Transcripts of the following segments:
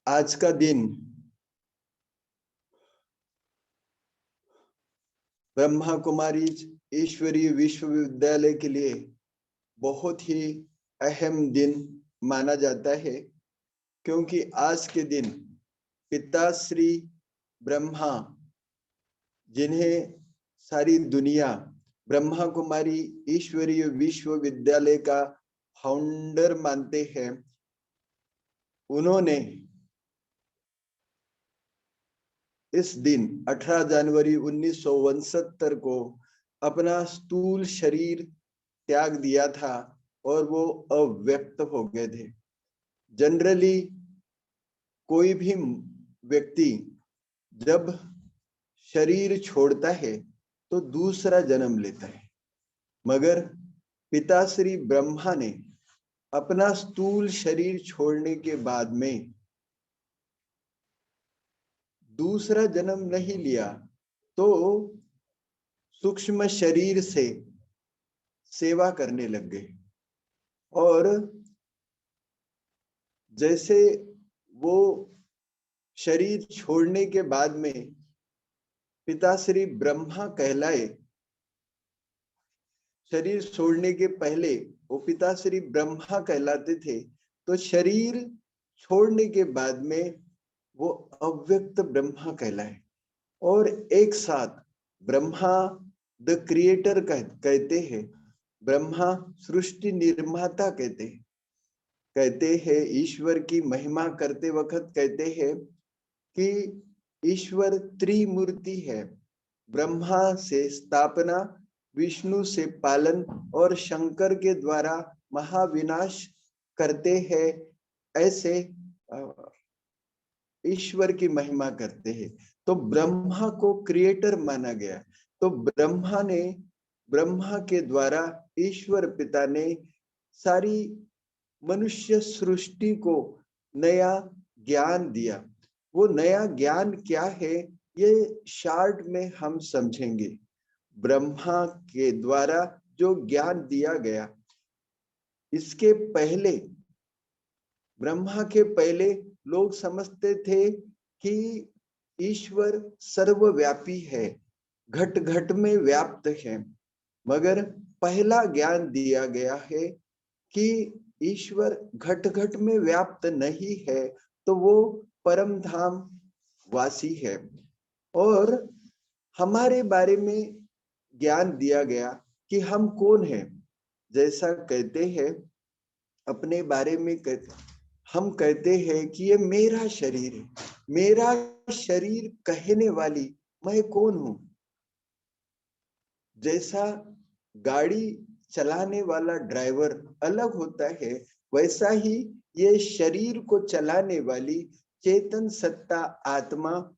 आज का दिन ब्रह्मा कुमारी ईश्वरीय विश्वविद्यालय के लिए बहुत ही अहम दिन माना जाता है, क्योंकि आज के दिन पिता श्री ब्रह्मा, जिन्हें सारी दुनिया ब्रह्मा कुमारी ईश्वरीय विश्वविद्यालय का फाउंडर मानते हैं, उन्होंने इस दिन 18 जनवरी 1969 को अपना स्थूल शरीर त्याग दिया था और वो अव्यक्त हो गए थे। जनरली कोई भी व्यक्ति जब शरीर छोड़ता है तो दूसरा जन्म लेता है, मगर पिता श्री ब्रह्मा ने अपना स्थूल शरीर छोड़ने के बाद में दूसरा जन्म नहीं लिया, तो सूक्ष्म शरीर से सेवा करने लग गए। और जैसे वो शरीर छोड़ने के बाद में पिता श्री ब्रह्मा कहलाए, शरीर छोड़ने के पहले वो पिता श्री ब्रह्मा कहलाते थे, तो शरीर छोड़ने के बाद में वो अव्यक्त ब्रह्मा कहलाए। और एक साथ ब्रह्मा द क्रिएटर कहते हैं, ब्रह्मा सृष्टि निर्माता कहते हैं, ईश्वर की महिमा करते वक्त कहते हैं कि ईश्वर त्रिमूर्ति है, ब्रह्मा से स्थापना, विष्णु से पालन और शंकर के द्वारा महाविनाश करते हैं। ऐसे ईश्वर की महिमा करते हैं। तो ब्रह्मा को क्रिएटर माना गया। तो ब्रह्मा के द्वारा ईश्वर पिता ने सारी मनुष्य सृष्टि को नया ज्ञान दिया। वो नया ज्ञान क्या है, ये शार्ट में हम समझेंगे। ब्रह्मा के द्वारा जो ज्ञान दिया गया, इसके पहले, ब्रह्मा के पहले लोग समझते थे कि ईश्वर सर्वव्यापी है, घट घट में व्याप्त है। मगर पहला ज्ञान दिया गया है कि ईश्वर घट घट में व्याप्त नहीं है, तो वो परम धाम वासी है। और हमारे बारे में ज्ञान दिया गया कि हम कौन हैं। जैसा कहते हैं अपने बारे में हम कहते हैं कि ये मेरा शरीर है। मेरा शरीर कहने वाली मैं कौन हूं? जैसा गाड़ी चलाने वाला ड्राइवर अलग होता है, वैसा ही ये शरीर को चलाने वाली चेतन सत्ता आत्मा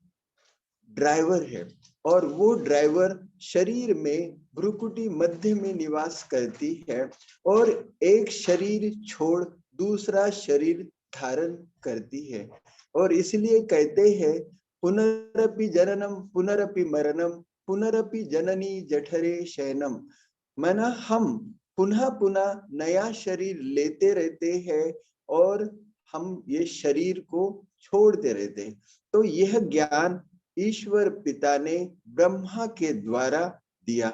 ड्राइवर है। और वो ड्राइवर शरीर में भ्रुकुटी मध्य में निवास करती है और एक शरीर छोड़ दूसरा शरीर धारण करती है। और इसलिए कहते हैं पुनरपि जननम पुनरपि मरणम पुनरपि जननी जठरे शयनम। माना हम पुनः पुनः नया शरीर लेते रहते हैं और हम ये शरीर को छोड़ते रहते हैं। तो यह ज्ञान ईश्वर पिता ने ब्रह्मा के द्वारा दिया।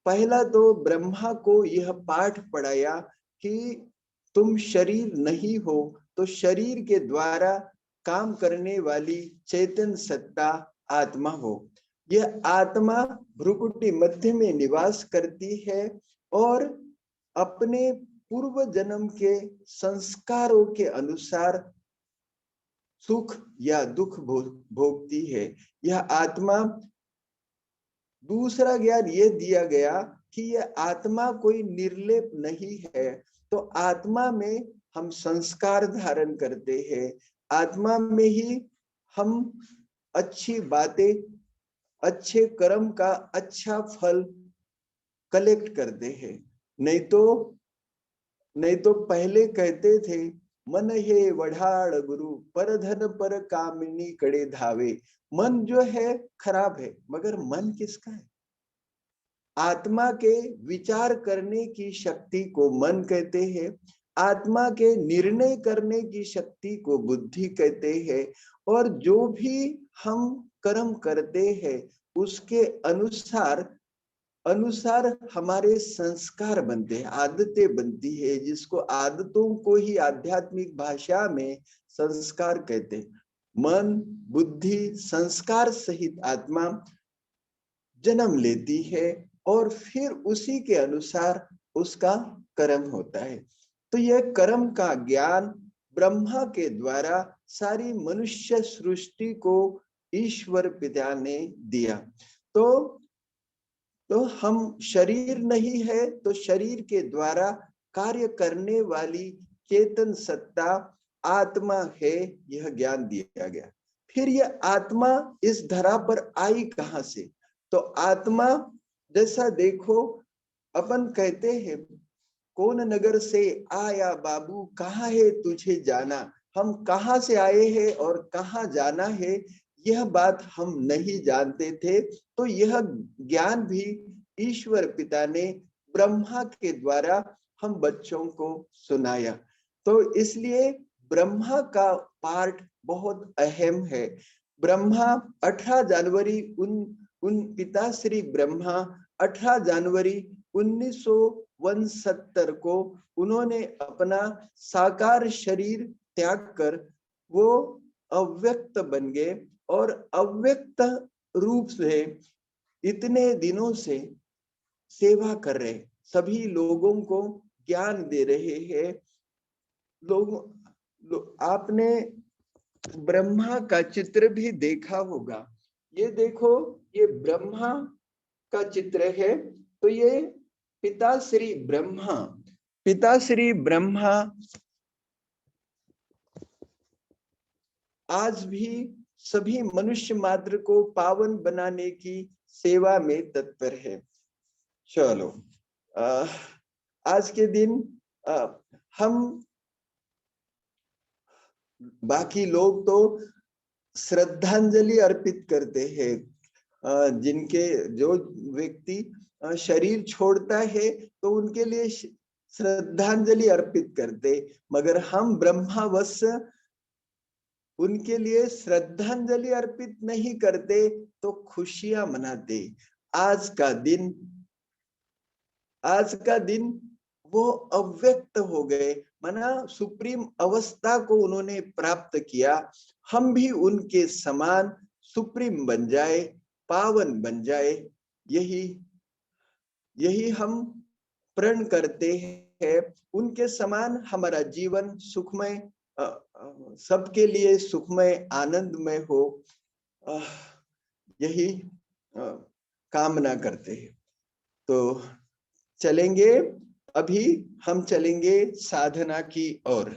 पहला तो ब्रह्मा को यह पाठ पढ़ाया कि तुम शरीर नहीं हो, तो शरीर के द्वारा काम करने वाली चेतन सत्ता आत्मा हो। यह आत्मा भ्रुकुटी मध्य में निवास करती है और अपने पूर्व जन्म के संस्कारों के अनुसार सुख या दुख भोगती है। यह आत्मा, दूसरा ज्ञान यह दिया गया कि यह आत्मा कोई निर्लेप नहीं है। तो आत्मा में हम संस्कार धारण करते हैं, आत्मा में ही हम अच्छी बातें, अच्छे कर्म का अच्छा फल कलेक्ट करते हैं। नहीं तो पहले कहते थे मन हे वढ़ाड़ गुरु पर धन पर कामिनी कड़े धावे। मन जो है खराब है, मगर मन किसका है? आत्मा के विचार करने की शक्ति को मन कहते हैं। आत्मा के निर्णय करने की शक्ति को बुद्धि कहते हैं। और जो भी हम कर्म करते हैं उसके अनुसार अनुसार हमारे संस्कार बनते हैं, आदतें बनती है, जिसको आदतों को ही आध्यात्मिक भाषा में संस्कार कहते हैं। मन, बुद्धि, संस्कार सहित आत्मा जन्म लेती है और फिर उसी के अनुसार उसका कर्म होता है। तो यह कर्म का ज्ञान ब्रह्मा के द्वारा सारी मनुष्य सृष्टि को ईश्वर पिता ने दिया। तो हम शरीर नहीं है, तो शरीर के द्वारा कार्य करने वाली चेतन सत्ता आत्मा है, यह ज्ञान दिया गया। फिर यह आत्मा इस धरा पर आई कहां से? तो आत्मा जैसा देखो, अपन कहते हैं कौन नगर से आया बाबू, कहाँ है तुझे जाना। हम कहाँ से आए हैं और कहाँ जाना है यह बात हम नहीं जानते थे। तो यह ज्ञान भी ईश्वर पिता ने ब्रह्मा के द्वारा हम बच्चों को सुनाया। तो इसलिए ब्रह्मा का पार्ट बहुत अहम है। ब्रह्मा 18 जनवरी उन पिता श्री ब्रह्मा 18 जनवरी 1969 को उन्होंने अपना साकार शरीर त्याग कर वो अव्यक्त बन गए और अव्यक्त रूप से इतने दिनों से सेवा कर रहे, सभी लोगों को ज्ञान दे रहे हैं। आपने ब्रह्मा का चित्र भी देखा होगा। ये देखो, ये ब्रह्मा का चित्र है। तो ये पिता श्री ब्रह्मा आज भी सभी मनुष्य मात्र को पावन बनाने की सेवा में तत्पर है। चलो, आज के दिन हम बाकी लोग तो श्रद्धांजलि अर्पित करते हैं। जिनके जो व्यक्ति शरीर छोड़ता है तो उनके लिए श्रद्धांजलि अर्पित करते, मगर हम ब्रह्मावश उनके लिए श्रद्धांजलि अर्पित नहीं करते तो खुशियां मनाते। आज का दिन वो अव्यक्त हो गए, माना सुप्रीम अवस्था को उन्होंने प्राप्त किया। हम भी उनके समान सुप्रीम बन जाए, पावन बन जाए, यही हम प्रण करते हैं। उनके समान हमारा जीवन सुखमय, सबके लिए सुखमय आनंदमय हो, यही कामना करते हैं। तो चलेंगे, अभी हम चलेंगे साधना की ओर।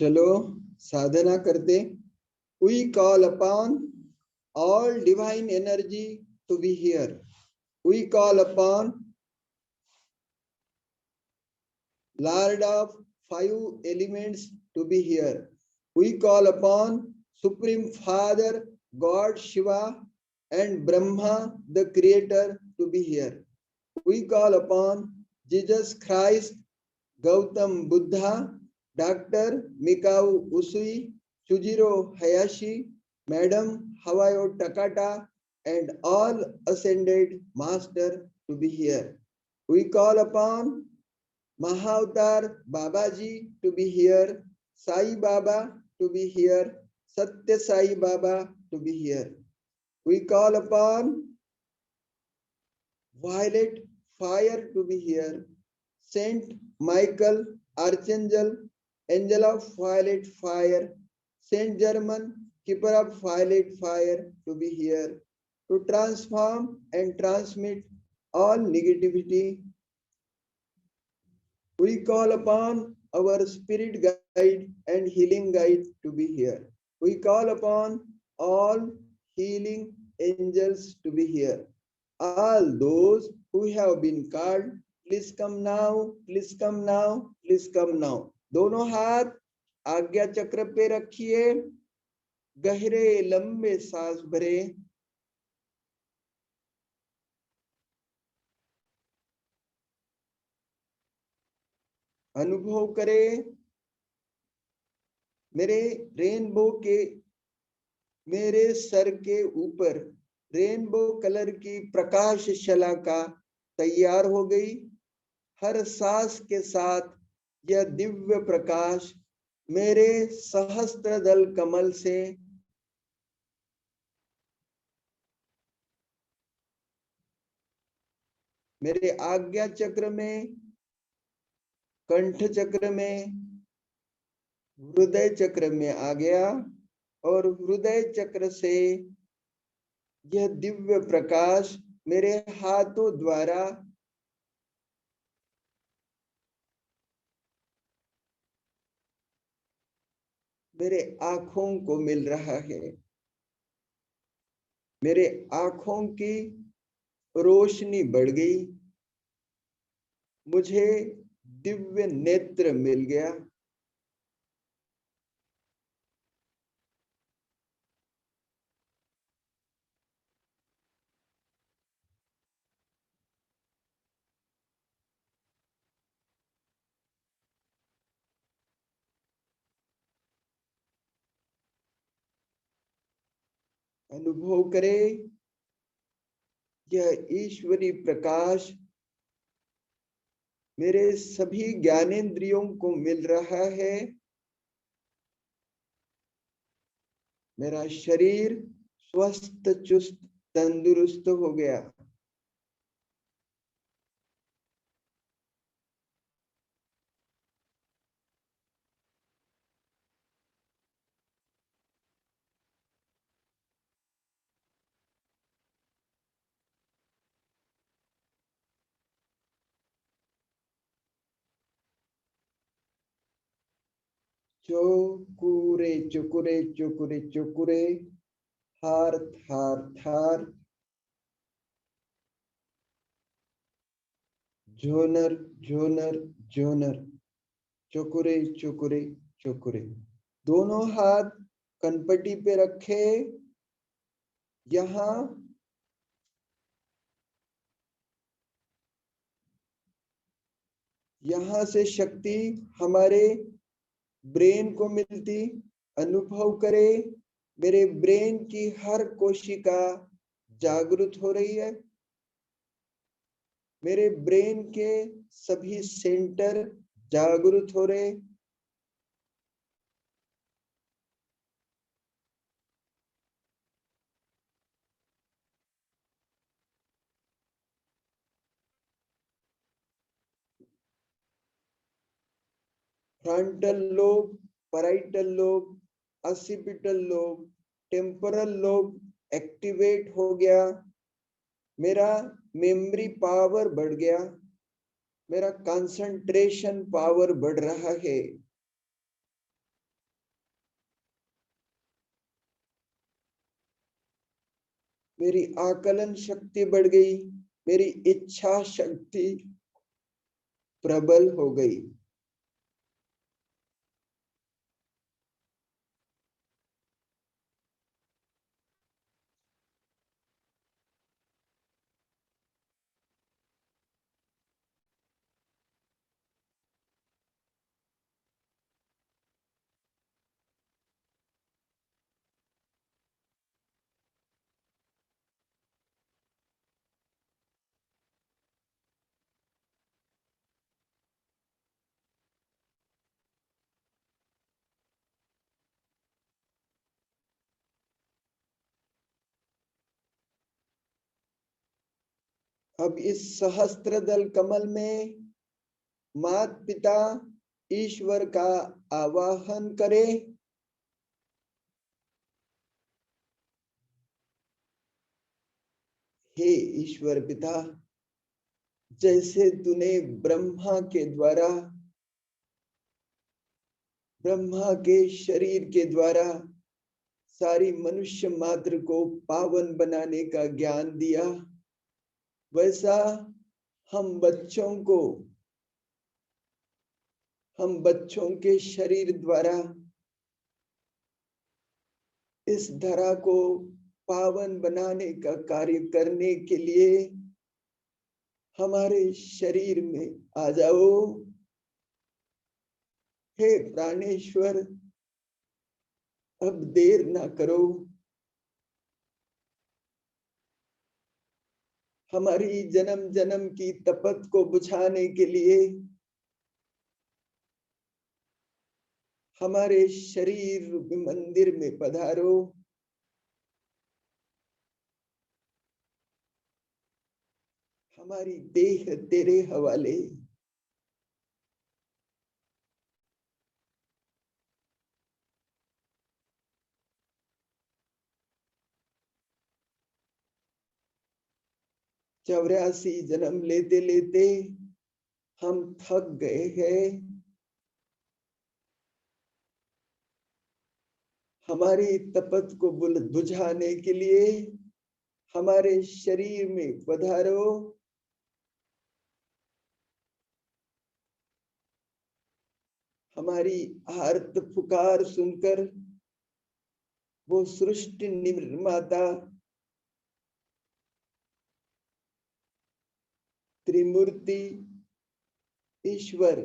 चलो साधना करते। We call upon all divine energy to be here. We call upon Lord of 5 elements to be here. We call upon Supreme Father God Shiva and Brahma the Creator to be here. We call upon Jesus Christ, Gautam Buddha, Dr. Mikao Usui, Chujiro Hayashi, Madam Hawayo Takata, and all ascended master to be here. We call upon Mahavatar Babaji to be here, Sai Baba to be here, Satya Sai Baba to be here. We call upon violet fire to be here. Saint Michael, Archangel, angel of violet fire. Saint German, keeper of violet fire to be here. To transform and transmit all negativity, we call upon our spirit guide and healing guide to be here. We call upon all healing angels to be here. All those who have been called, please come now, please come now, please come now. दोनों हाथ आज्ञा चक्र पे रखिए, गहरे लंबे सांस भरे, अनुभव करें मेरे रेनबो के मेरे सर के ऊपर रेनबो कलर की प्रकाश शलाका तैयार हो गई। हर सांस के साथ यह दिव्य प्रकाश मेरे सहस्त्र दल कमल से मेरे आज्ञा चक्र में, कंठ चक्र में, हृदय चक्र में आ गया और हृदय चक्र से यह दिव्य प्रकाश मेरे हाथों द्वारा मेरे आंखों को मिल रहा है। मेरे आंखों की रोशनी बढ़ गई, मुझे दिव्य नेत्र मिल गया। अनुभव करें यह ईश्वरी प्रकाश मेरे सभी ज्ञानेंद्रियों को मिल रहा है। मेरा शरीर स्वस्थ चुस्त तंदुरुस्त हो गया। चोकुरे चुकुरे चुकुरे चुकुरे, थार थार थार, झोनर झोनर झोनर, चुकुरे चुकुरे चुकुरे। दोनों हाथ कनपटी पे रखे। यहाँ यहाँ से शक्ति हमारे ब्रेन को मिलती। अनुभव करें मेरे ब्रेन की हर कोशिका जागृत हो रही है। मेरे ब्रेन के सभी सेंटर जागृत हो रहे। Frontal lobe, parietal lobe, occipital lobe, temporal lobe activate हो गया। मेरा मेमोरी पावर बढ़ गया। मेरा कंसंट्रेशन पावर बढ़ रहा है। मेरी आकलन शक्ति बढ़ गई। मेरी इच्छा शक्ति प्रबल हो गई। अब इस सहस्त्रदल कमल में माता पिता ईश्वर का आवाहन करें। हे ईश्वर पिता, जैसे तूने ब्रह्मा के शरीर के द्वारा सारी मनुष्य मात्र को पावन बनाने का ज्ञान दिया, वैसा हम बच्चों के शरीर द्वारा इस धरा को पावन बनाने का कार्य करने के लिए हमारे शरीर में आ जाओ। हे प्राणेश्वर, अब देर ना करो। हमारी जन्म जन्म की तपत को बुझाने के लिए हमारे शरीर रूपी मंदिर में पधारो। हमारी देह तेरे हवाले। चौरासी जन्म लेते लेते हम थक गए हैं। हमारी तपत को बुझाने के लिए हमारे शरीर में पधारो। हमारी आर्त पुकार सुनकर वो सृष्टि निर्माता त्रिमूर्ति ईश्वर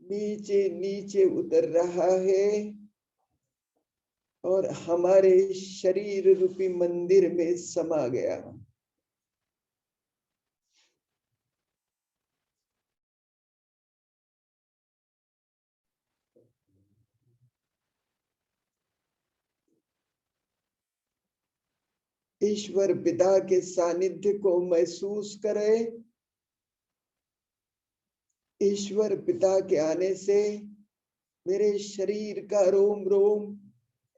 नीचे नीचे उतर रहा है और हमारे शरीर रूपी मंदिर में समा गया। ईश्वर पिता के सानिध्य को महसूस करे। ईश्वर पिता के आने से मेरे शरीर का रोम रोम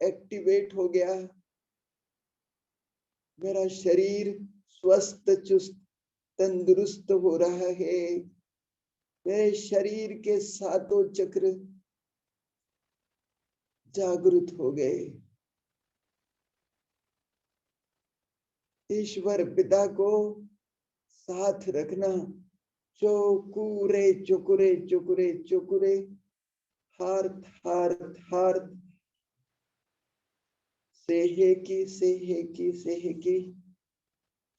एक्टिवेट हो गया। मेरा शरीर स्वस्थ चुस्त तंदुरुस्त हो रहा है। मेरे शरीर के सातों चक्र जागृत हो गए। ईश्वर पिता को साथ रखना। चोकुरे चुकुरे चुकुरे चुकुरे, हार्थ हार्थ हार्थ, सेहेकी सेहेकी सेहेकी,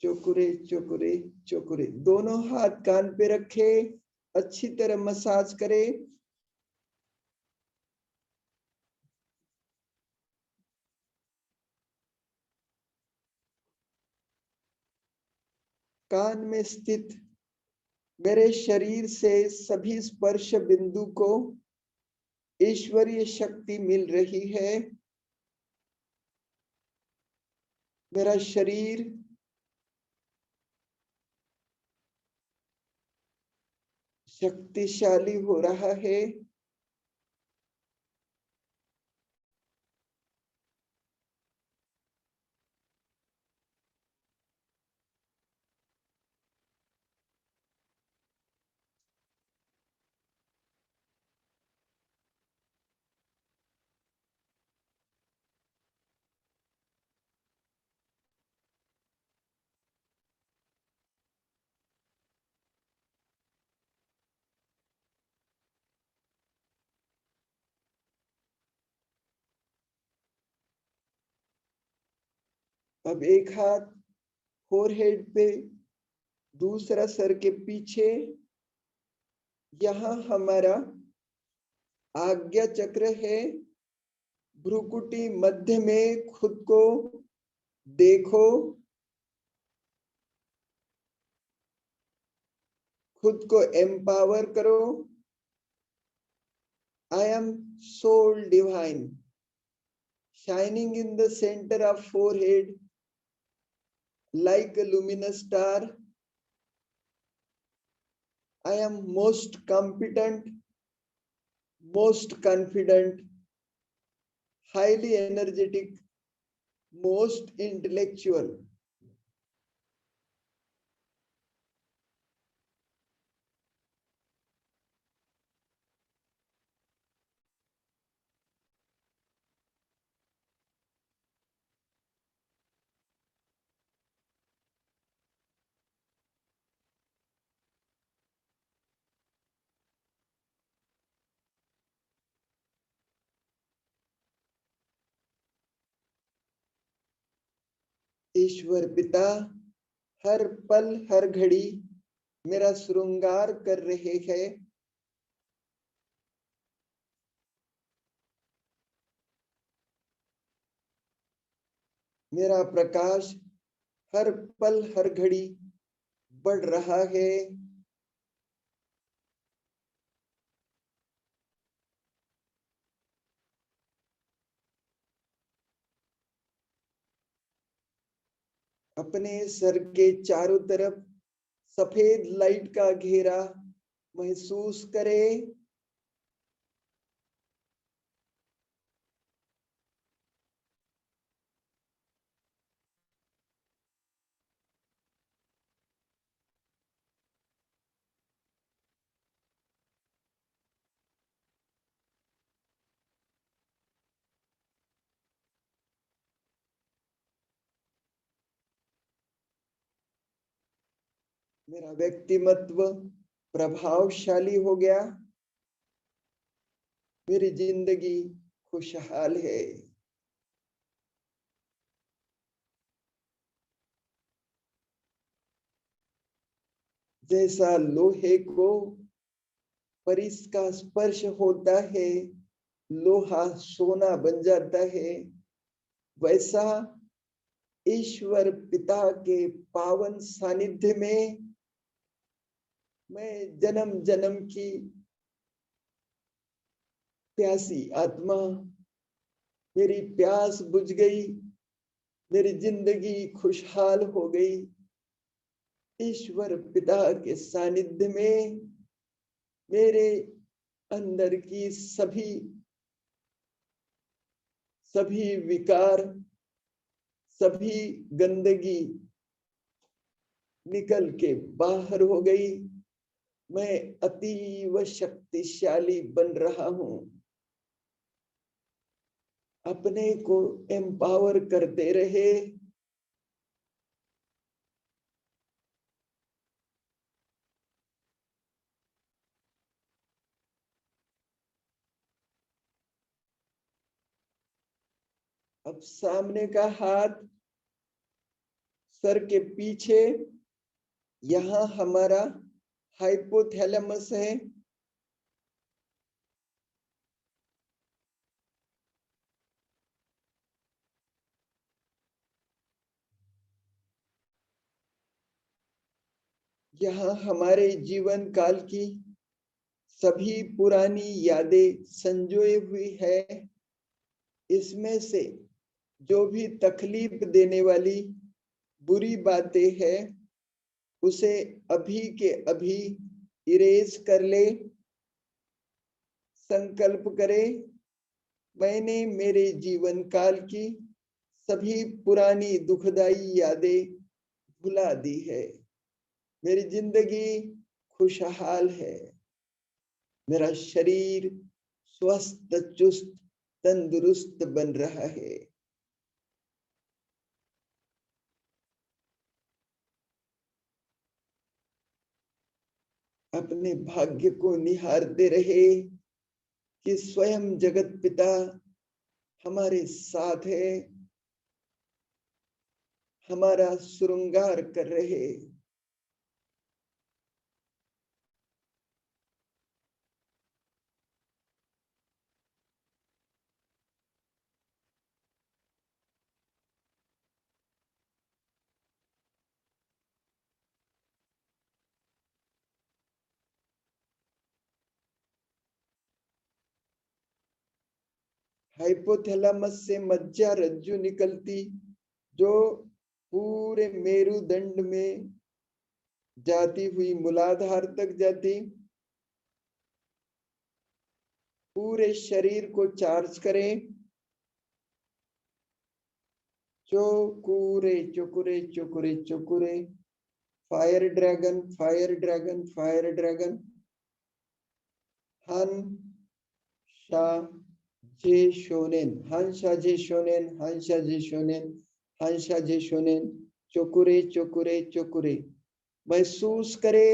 चुकुरे चुकुरे चुकुरे। दोनों हाथ कान पे रखे, अच्छी तरह मसाज करे। कान में स्थित मेरे शरीर से सभी स्पर्श बिंदु को ईश्वरीय शक्ति मिल रही है। मेरा शरीर शक्तिशाली हो रहा है। अब एक हाथ फोरहेड पे, दूसरा सर के पीछे। यहाँ हमारा आज्ञा चक्र है। भ्रुकुटी मध्य में खुद को देखो, खुद को एम्पावर करो। I am soul divine, shining in the center of forehead, like a luminous star. I am most competent, most confident, highly energetic, most intellectual. ईश्वर पिता हर पल हर घड़ी मेरा श्रृंगार कर रहे हैं। मेरा प्रकाश हर पल हर घड़ी बढ़ रहा है। अपने सर के चारों तरफ सफेद लाइट का घेरा महसूस करें। मेरा व्यक्तिमत्व प्रभावशाली हो गया। मेरी जिंदगी खुशहाल है। जैसा लोहे को परिस का स्पर्श होता है, लोहा सोना बन जाता है, वैसा ईश्वर पिता के पावन सानिध्य में मैं जन्म जन्म की प्यासी आत्मा, मेरी प्यास बुझ गई, मेरी जिंदगी खुशहाल हो गई। ईश्वर पिता के सानिध्य में मेरे अंदर की सभी विकार, सभी गंदगी निकल के बाहर हो गई। मैं अतीव शक्तिशाली बन रहा हूं। अपने को एम्पावर करते रहे। अब सामने का हाथ सर के पीछे, यहां हमारा हाइपोथैलेमस है। यहाँ हमारे जीवन काल की सभी पुरानी यादें संजोए हुई है। इसमें से जो भी तकलीफ देने वाली बुरी बातें हैं, उसे अभी के अभी इरेज कर ले। संकल्प करे, मैंने मेरे जीवन काल की सभी पुरानी दुखदाई यादें भुला दी है। मेरी जिंदगी खुशहाल है। मेरा शरीर स्वस्थ चुस्त तंदुरुस्त बन रहा है। अपने भाग्य को निहारते रहे कि स्वयं जगत पिता हमारे साथ है, हमारा श्रृंगार कर रहे। हाइपोथैलेमस से मज्जा रज्जु निकलती, जो पूरे मेरुदंड में जाती हुई मूलाधार तक जाती, पूरे शरीर को चार्ज करें। चोकुरे चोकुरे चोकुरे चोकुरे, fire dragon fire dragon fire dragon. हन शा जे शोनेन, हंसा जे शोनेन, हंसा जे शोनेन, हंसा जे शोनेन। चोकुरे चोकुरे चोकुरे। महसूस करे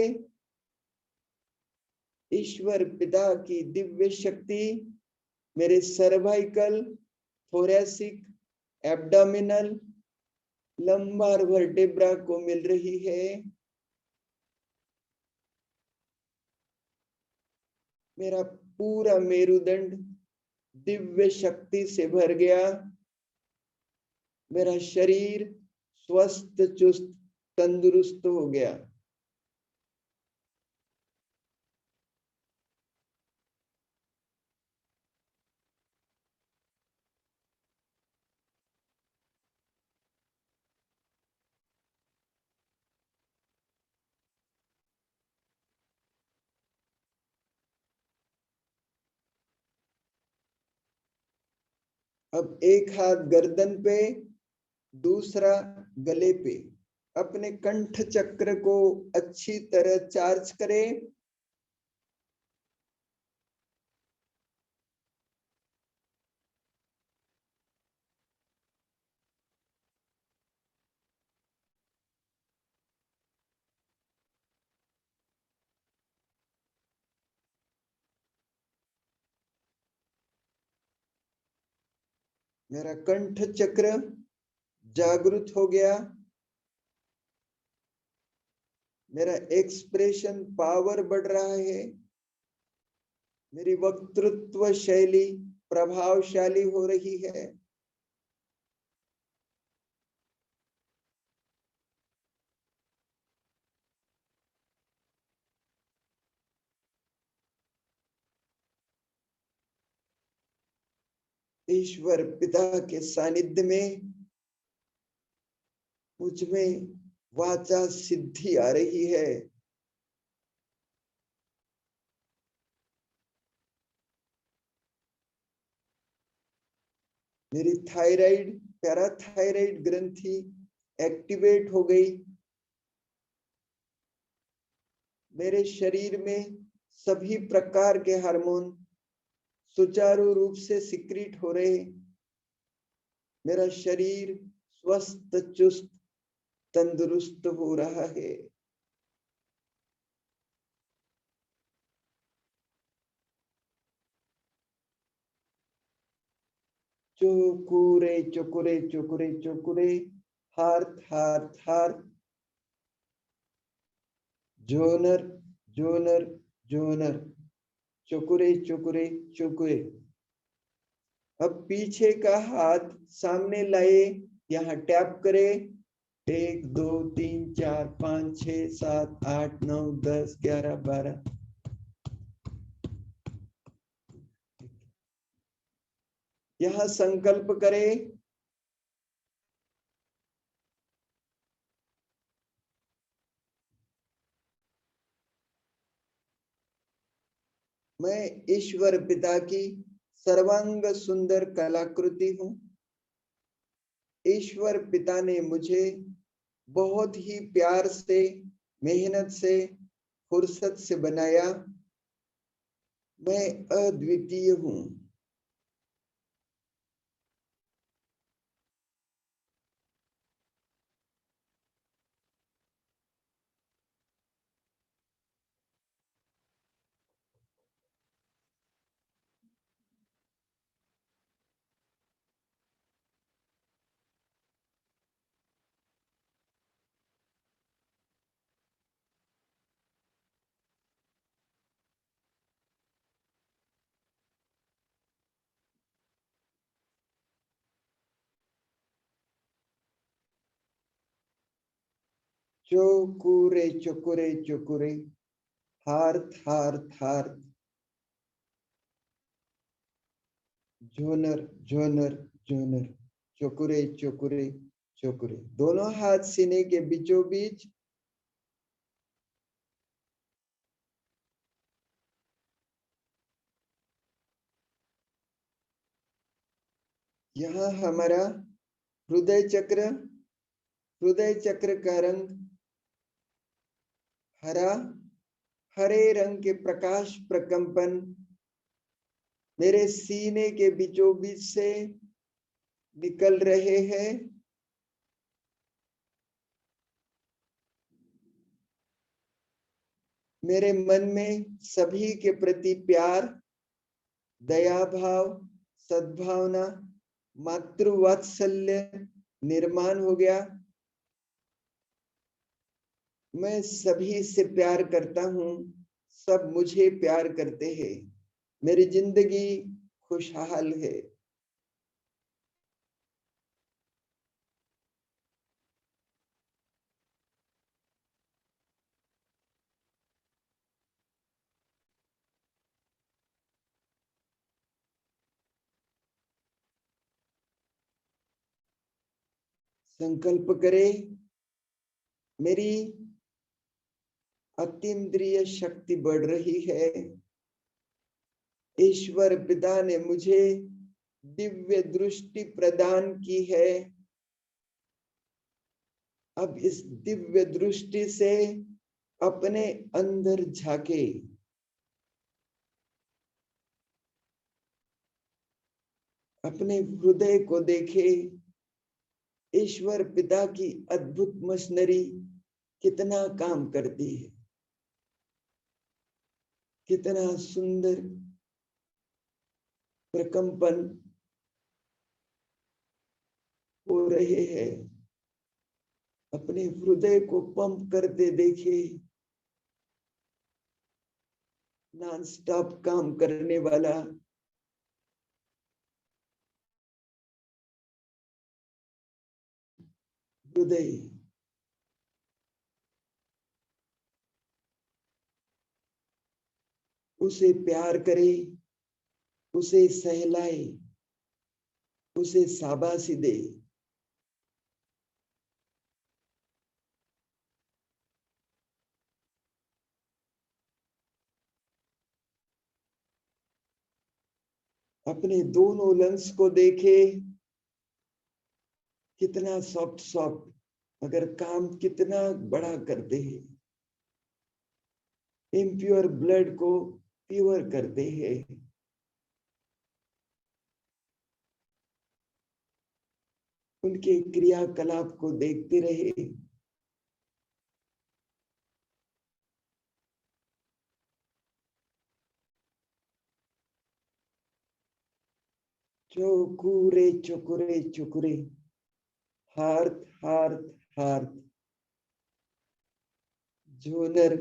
ईश्वर पिता की दिव्य शक्ति मेरे cervical, thoracic, abdominal, lumbar vertebra को मिल रही है। मेरा पूरा मेरुदंड दिव्य शक्ति से भर गया। मेरा शरीर स्वस्थ चुस्त तंदुरुस्त हो गया। अब एक हाथ गर्दन पे, दूसरा गले पे। अपने कंठ चक्र को अच्छी तरह चार्ज करें। मेरा कंठ चक्र जागृत हो गया। मेरा एक्सप्रेशन पावर बढ़ रहा है। मेरी वक्तृत्व शैली प्रभावशाली हो रही है। ईश्वर पिता के सानिध्य में मुझ में वाचा सिद्धि आ रही है। मेरी थायराइड, पैराथायराइड ग्रंथि एक्टिवेट हो गई। मेरे शरीर में सभी प्रकार के हार्मोन सुचारू रूप से सिक्रीट हो रहे। मेरा शरीर स्वस्थ चुस्त तंदुरुस्त हो रहा है। चोकुरे चोकुरे चोकुरे चोकुरे, हार्थ हार्थ हार्थ, जोनर जोनर जोनर, चोकुरे चोकुरे चोकुरे। अब पीछे का हाथ सामने लाए, यहाँ टैप करे। 1 2 3 4 5 6 7 8 9 10 11 12। यहाँ संकल्प करे, मैं ईश्वर पिता की सर्वांग सुंदर कलाकृति हूँ। ईश्वर पिता ने मुझे बहुत ही प्यार से, मेहनत से, फुर्सत से बनाया। मैं अद्वितीय हूँ। चोकुरे चोकुरे चोकुरे, हार्थ हार्थ हार्थ, झोनर झोनर झोनर, चोकुरे चोकुरे चोकुरे, दोनों हाथ सीने के बीचों बीच। यहाँ हमारा हृदय चक्र, हृदय चक्र का रंग हरा, हरे रंग के प्रकाश प्रकंपन मेरे सीने के बीचों बीच से निकल रहे हैं। मेरे मन में सभी के प्रति प्यार, दया भाव, सद्भावना, मातृवात्सल्य निर्माण हो गया। मैं सभी से प्यार करता हूँ, सब मुझे प्यार करते हैं। मेरी जिंदगी खुशहाल है। संकल्प करें, मेरी अतीन्द्रिय शक्ति बढ़ रही है। ईश्वर पिता ने मुझे दिव्य दृष्टि प्रदान की है। अब इस दिव्य दृष्टि से अपने अंदर झांके, अपने हृदय को देखे। ईश्वर पिता की अद्भुत मशीनरी कितना काम करती है, कितना सुंदर प्रकंपन हो रहे हैं। अपने हृदय को पंप करते देखे, नॉन स्टॉप काम करने वाला हृदय। उसे प्यार करे, उसे सहलाए, उसे शाबाशी दे। अपने दोनों लंग्स को देखे, कितना सॉफ्ट सॉफ्ट, मगर काम कितना बड़ा करते हैं। इम्प्योर ब्लड को प्योर करते हैं। उनके क्रियाकलाप को देखते रहे। चोकुरे चुकुरे चुकुरे, हार्ट हार्ट हार्ट, जोनर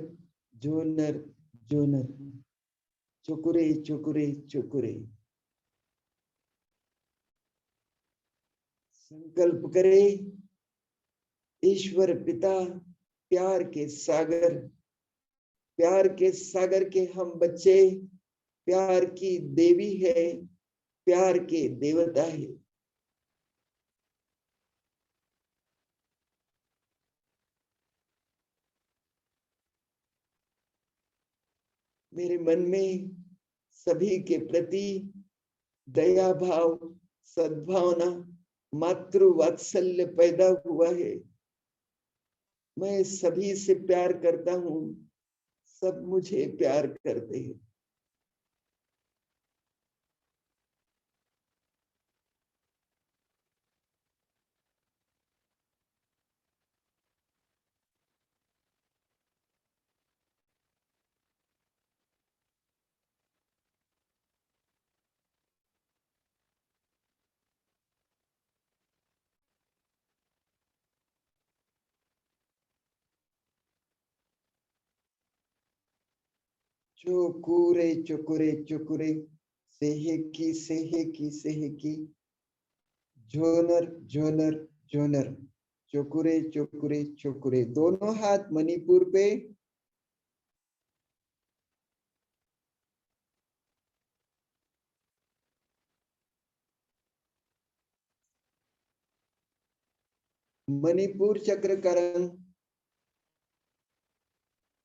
जोनर जोनर, चुकुरे चुकुरे चुकुरे। संकल्प करे, ईश्वर पिता प्यार के सागर, प्यार के सागर के हम बच्चे, प्यार की देवी है, प्यार के देवता है। मेरे मन में सभी के प्रति दया भाव, सद्भावना, मातृ वात्सल्य पैदा हुआ है। मैं सभी से प्यार करता हूँ, सब मुझे प्यार करते हैं। चोकुरे चुकुरे चुकुरे, सेहेकी सेहेकी सेहेकी, जोनर जोनर जोनर, चुकुरे चुकुरे चुकुरे। दोनों हाथ मणिपुर पे। मणिपुर चक्र का रंग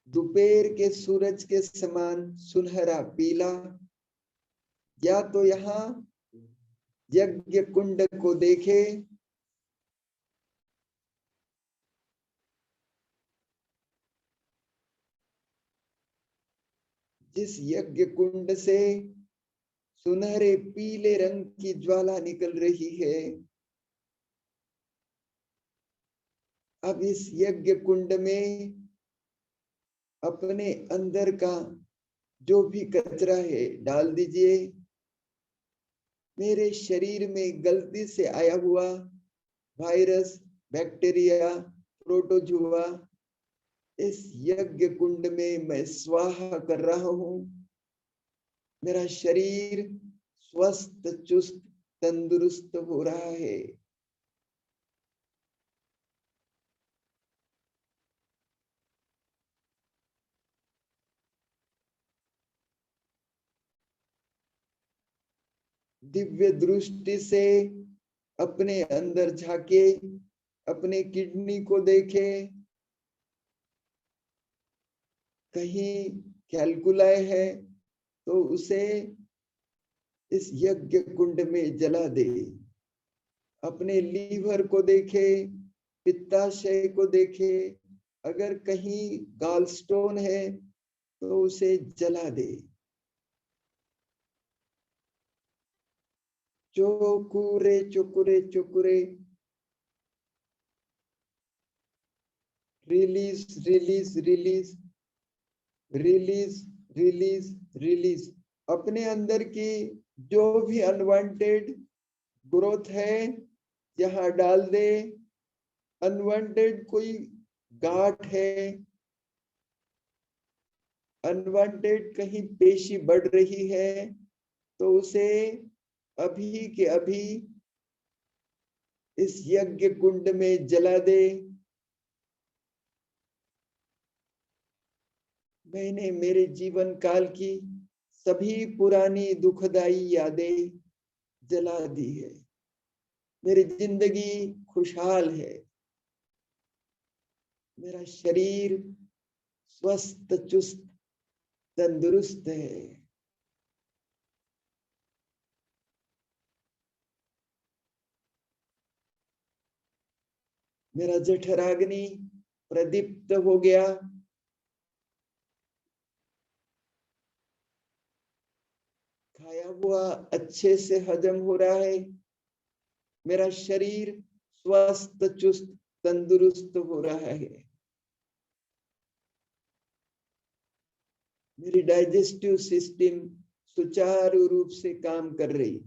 दोपहर के सूरज के समान सुनहरा पीला। या तो यहाँ यज्ञ कुंड को देखे, जिस यज्ञ कुंड से सुनहरे पीले रंग की ज्वाला निकल रही है। अब इस यज्ञ कुंड में अपने अंदर का जो भी कचरा है डाल दीजिए। मेरे शरीर में गलती से आया हुआ वायरस, बैक्टीरिया, प्रोटोजुआ इस यज्ञ कुंड में मैं स्वाहा कर रहा हूं। मेरा शरीर स्वस्थ, चुस्त, तंदुरुस्त हो रहा है। दिव्य दृष्टि से अपने अंदर झांके, अपने किडनी को देखे। कहीं कैलकुलाई है तो उसे इस यज्ञ कुंड में जला दे। अपने लीवर को देखे, पित्ताशय को देखे। अगर कहीं गॉल स्टोन है तो उसे जला दे। चोकुरे चुकुरे चुकुरे, release release release release release release. अपने अंदर की जो भी अनवांटेड ग्रोथ है यहाँ डाल दे। अनवांटेड कोई गांठ है, अनवांटेड कहीं पेशी बढ़ रही है तो उसे अभी के अभी इस यज्ञ कुंड में जला दे। मैंने मेरे जीवन काल की सभी पुरानी दुखदाई यादें जला दी है। मेरी जिंदगी खुशहाल है। मेरा शरीर स्वस्थ, चुस्त, तंदुरुस्त है। मेरा जठराग्नि प्रदीप्त हो गया। खाया हुआ अच्छे से हजम हो रहा है। मेरा शरीर स्वस्थ, चुस्त, तंदुरुस्त हो रहा है। मेरी डाइजेस्टिव सिस्टम सुचारू रूप से काम कर रही।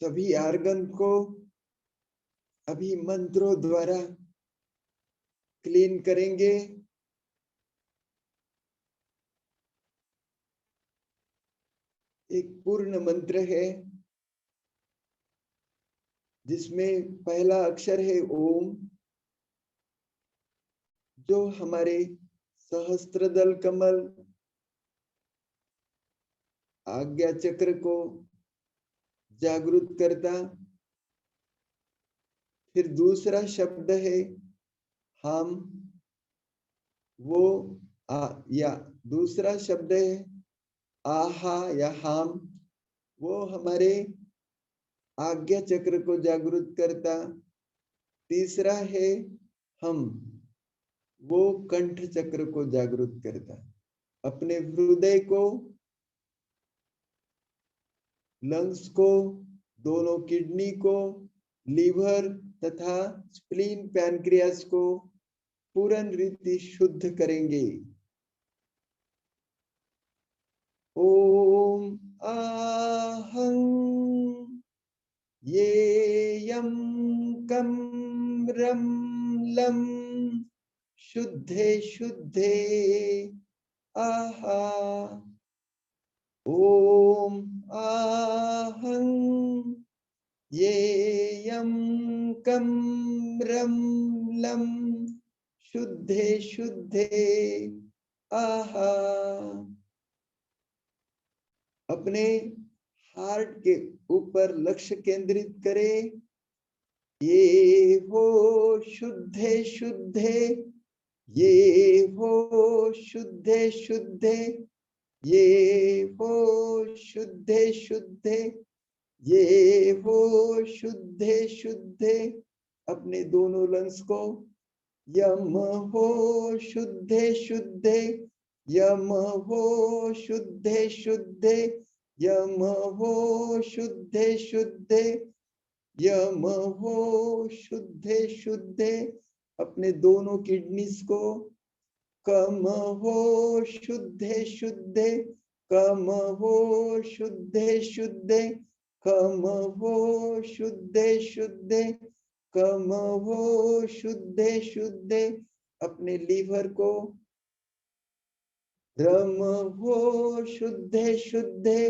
सभी आर्गन को अभी मंत्रों द्वारा क्लीन करेंगे। एक पूर्ण मंत्र है जिसमें पहला अक्षर है ओम, जो हमारे सहस्त्रदल कमल, आज्ञा चक्र को जागृत करता। फिर दूसरा शब्द है हम, वो या दूसरा शब्द है आहा या हम, वो हमारे आज्ञा चक्र को जागृत करता। तीसरा है हम, वो कंठ चक्र को जागृत करता। अपने हृदय को, लंग्स को, दोनों किडनी को, लीवर तथा स्प्लीन, पैनक्रियास को पूर्ण रीति शुद्ध करेंगे। ओम आहं ये यम कम रम लम शुद्धे शुद्धे आहा। ओम आहं कं रं लं शुद्धे शुद्धे आहा। अपने हार्ट के ऊपर लक्ष्य केंद्रित करें। ये हो शुद्धे शुद्धे, ये हो शुद्धे शुद्धे, ये हो शुद्धे शुद्धे, ये हो शुद्धे शुद्धे। अपने दोनों लंग्स को यम हो शुद्धे शुद्धे, यम हो शुद्धे शुद्धे, यम हो शुद्धे शुद्धे, यम हो शुद्धे शुद्धे। अपने दोनों किडनीज को कम हो शुद्धे शुद्धे, कम हो शुद्धे शुद्धे, कम हो शुद्धे शुद्धे, कम हो शुद्धे शुद्धे। अपने लीवर को रम हो शुद्धे शुद्धे,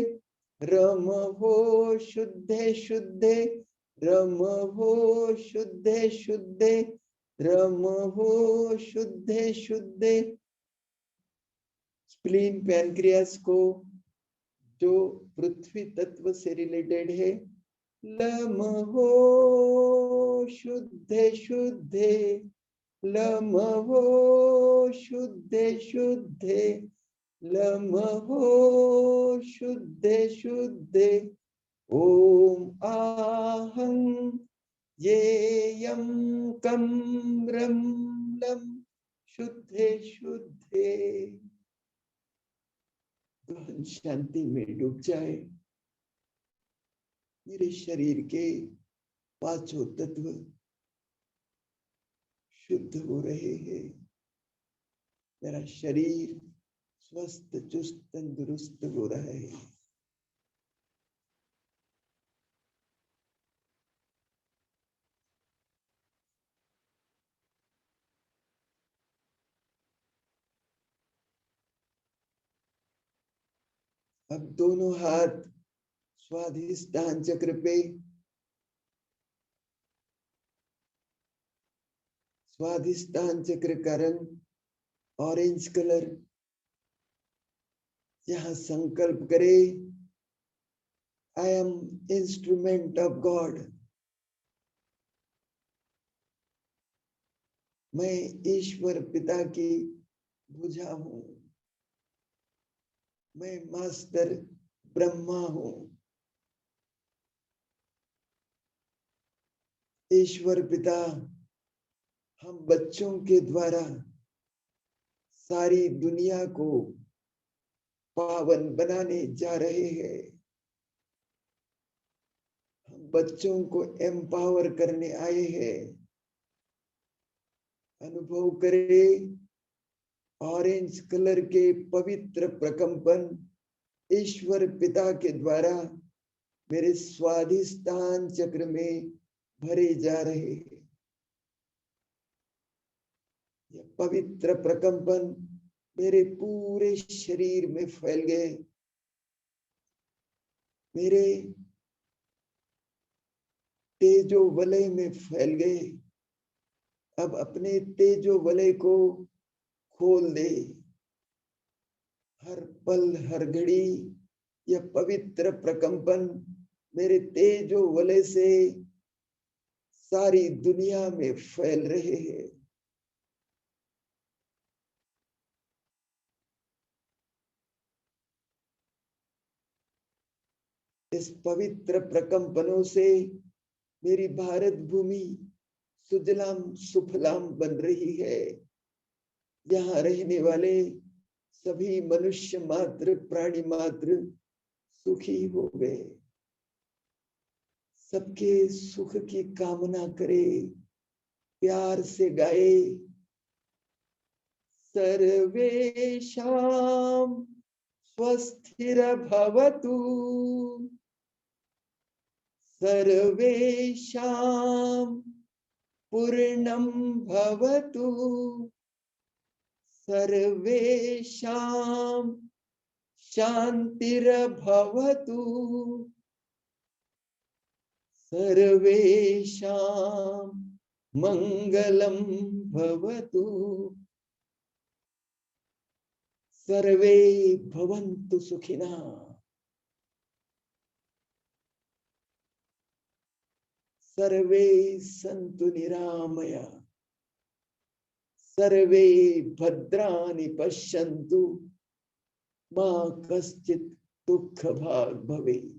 रम हो शुद्धे शुद्धे, रम हो शुद्धे शुद्धे, रम हो शुद्धे शुद्धे। स्प्लीन पैनक्रियास को जो पृथ्वी तत्व से रिलेटेड है, लम हो शुद्धे शुद्धे, लम हो शुद्धे शुद्धे, लम हो शुद्धे शुद्धे। ओम आहं ये यम कम रम लम शुद्धे शुद्धे। गहन शांति में डूब जाए। मेरे शरीर के पांचों तत्व शुद्ध हो रहे हैं। मेरा शरीर स्वस्थ चुस्त तंदुरुस्त हो रहा है। अब दोनों हाथ स्वाधिष्ठान चक्र पे, स्वाधिष्ठान चक्र का रंग ऑरेंज कलर। यहां संकल्प करे, I am instrument of God. मैं ईश्वर पिता की भुजा हूं। मैं मास्टर ब्रह्मा हूं। ईश्वर पिता हम बच्चों के द्वारा सारी दुनिया को पावन बनाने जा रहे हैं। हम बच्चों को एम्पावर करने आए हैं। अनुभव करें ऑरेंज कलर के पवित्र प्रकंपन ईश्वर पिता के द्वारा मेरे स्वाधिष्ठान चक्र में भरे जा रहे हैं। यह पवित्र प्रकंपन मेरे पूरे शरीर में फैल गए। मेरे तेजो वलय में फैल गए। अब अपने तेजो वलय को खोल दे। हर पल हर घड़ी यह पवित्र प्रकंपन मेरे तेजो वलय से सारी दुनिया में फैल रहे हैं। इस पवित्र प्रकंपनों से मेरी भारत भूमि सुजलाम सुफलाम बन रही है। यहाँ रहने वाले सभी मनुष्य मात्र प्राणी मात्र सुखी हो गए। सबके सुख की कामना करे, प्यार से गाए, सर्वेषां स्वस्थिरभवतु, सर्वेषां पूर्णं भवतु, सर्वेषां शान्तिर्भवतु, सर्वेषां मंगलम भवतु, सर्वे भवन्तु सुखिनः, सर्वे सन्तु निरामया, सर्वे भद्राणि पश्यन्तु, मा कश्चित् दुःख भाग् भवेत्,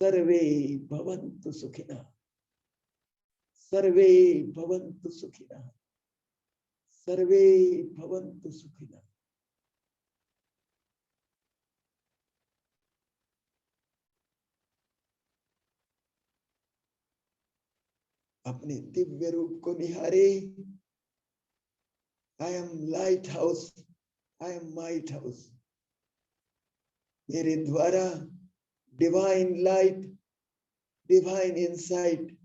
सर्वे भवन्तु सुखिनः, सर्वे भवन्तु सुखिनः, सर्वे भवन्तु सुखिनः। अपने दिव्य रूप को निहारे। I am light house, I am might house. मेरे द्वारा डिवाइन लाइट, डिवाइन इंसाइट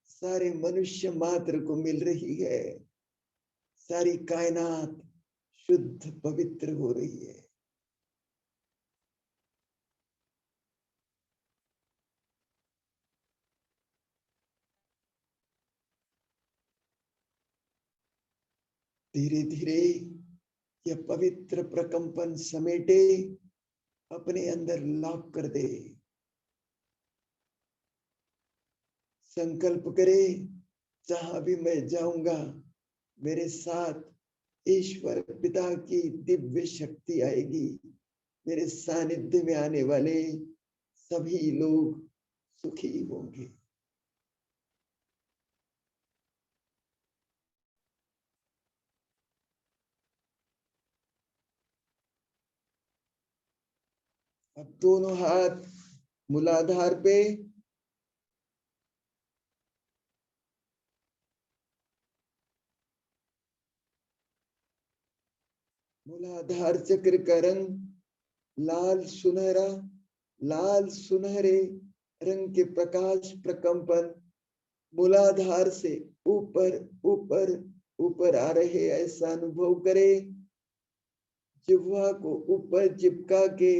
सारे मनुष्य मात्र को मिल रही है। सारी कायनात शुद्ध पवित्र हो रही है। धीरे धीरे यह पवित्र प्रकंपन समेटे, अपने अंदर लॉक कर दे। संकल्प करे, जहां भी मैं जाऊंगा मेरे साथ ईश्वर पिता की दिव्य शक्ति आएगी। मेरे सानिध्य में आने वाले सभी लोग सुखी होंगे। अब दोनों हाथ मूलाधार पे, मूलाधार चक्र का रंग लाल सुनहरा, लाल सुनहरे रंग के प्रकाश प्रकंपन मूलाधार से ऊपर ऊपर ऊपर आ रहे ऐसा अनुभव करे। जिह्वा को ऊपर चिपका के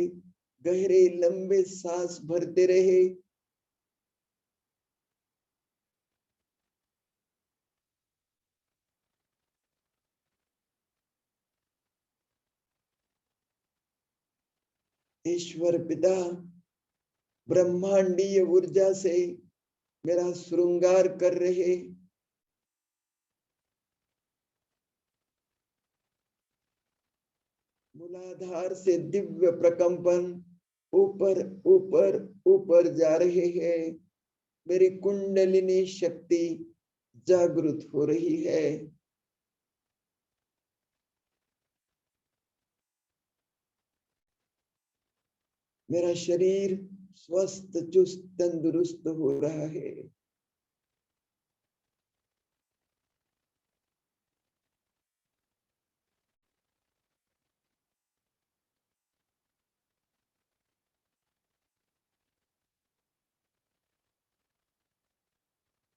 गहरे लंबे सांस भरते रहे। ईश्वर पिता ब्रह्मांडीय ऊर्जा से मेरा श्रृंगार कर रहे। मूलाधार से दिव्य प्रकंपन ऊपर ऊपर ऊपर जा रहे हैं। मेरी कुंडलिनी शक्ति जागृत हो रही है। मेरा शरीर स्वस्थ चुस्त तंदुरुस्त हो रहा है।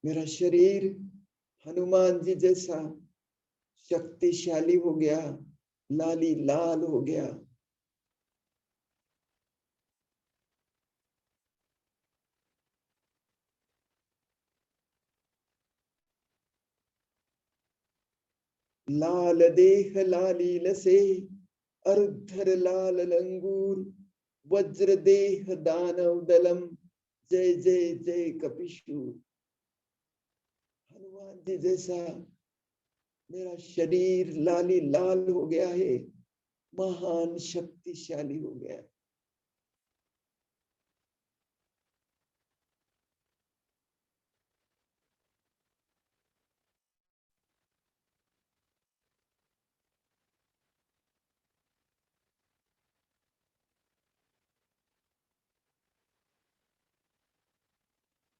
मेरा शरीर हनुमान जी जैसा शक्तिशाली हो गया, लाली लाल हो गया। लाल देह लाली लसे, अरुद्धर लाल लंगूर, वज्र देह दानव दलम, जय जय जय कपिशूर। हनुमान जी जैसा मेरा शरीर लाली लाल हो गया है, महान शक्तिशाली हो गया।